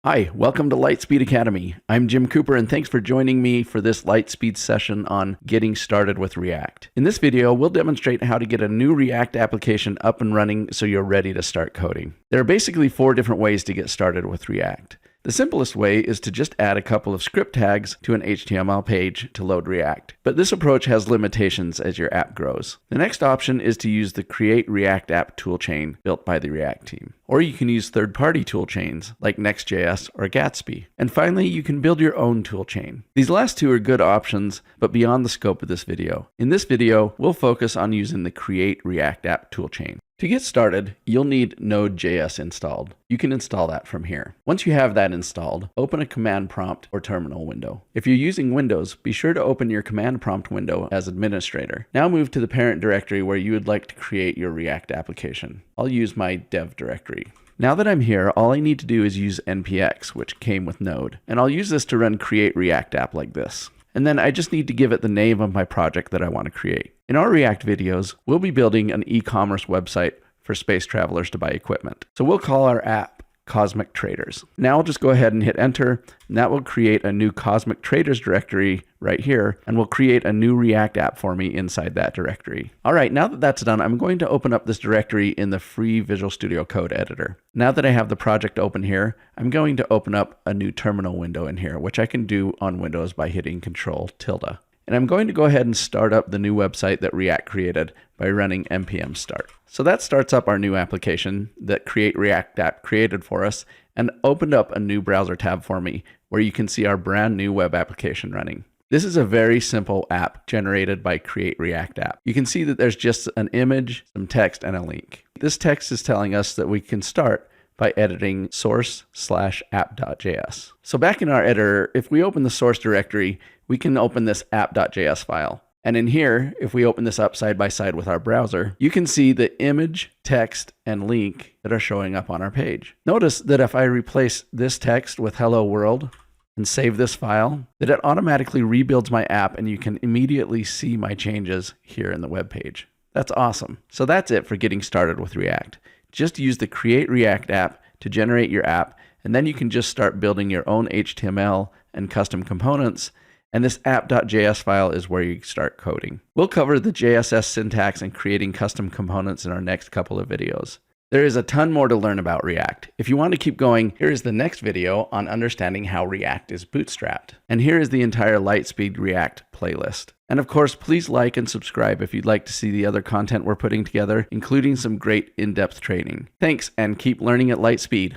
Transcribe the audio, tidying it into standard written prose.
Hi, welcome to Lightspeed Academy. I'm Jim Cooper and thanks for joining me for this Lightspeed session on getting started with React. In this video, we'll demonstrate how to get a new React application up and running so you're ready to start coding. There are basically 4 different ways to get started with React. The simplest way is to just add a couple of script tags to an HTML page to load React, but this approach has limitations as your app grows. The next option is to use the CreateReactApp toolchain built by the React team. Or you can use third-party toolchains like Next.js or Gatsby. And finally, you can build your own toolchain. These last 2 are good options, but beyond the scope of this video. In this video, we'll focus on using the CreateReactApp toolchain. To get started, you'll need Node.js installed. You can install that from here. Once you have that installed, open a command prompt or terminal window. If you're using Windows, be sure to open your command prompt window as administrator. Now move to the parent directory where you would like to create your React application. I'll use my dev directory. Now that I'm here, all I need to do is use npx, which came with Node, and I'll use this to run CreateReactApp like this. And then I just need to give it the name of my project that I want to create. In our React videos, we'll be building an e-commerce website for space travelers to buy equipment. So we'll call our app Cosmic Traders. Now I'll just go ahead and hit enter, and that will create a new Cosmic Traders directory right here, and will create a new React app for me inside that directory. All right, now that that's done, I'm going to open up this directory in the free Visual Studio Code editor. Now that I have the project open here, I'm going to open up a new terminal window in here, which I can do on Windows by hitting Control-tilde. And I'm going to go ahead and start up the new website that React created by running npm start. So that starts up our new application that CreateReactApp created for us and opened up a new browser tab for me where you can see our brand new web application running. This is a very simple app generated by CreateReactApp. You can see that there's just an image, some text, and a link. This text is telling us that we can start by editing source/app.js. So back in our editor, if we open the source directory, we can open this app.js file. And in here, if we open this up side by side with our browser, you can see the image, text, and link that are showing up on our page. Notice that if I replace this text with hello world and save this file, that it automatically rebuilds my app and you can immediately see my changes here in the web page. That's awesome. So that's it for getting started with React. Just use the CreateReactApp to generate your app, and then you can just start building your own HTML and custom components, and this app.js file is where you start coding. We'll cover the JSS syntax and creating custom components in our next couple of videos. There is a ton more to learn about React. If you want to keep going, here is the next video on understanding how React is bootstrapped. And here is the entire Lightspeed React playlist. And of course, please like and subscribe if you'd like to see the other content we're putting together, including some great in-depth training. Thanks, and keep learning at Lightspeed.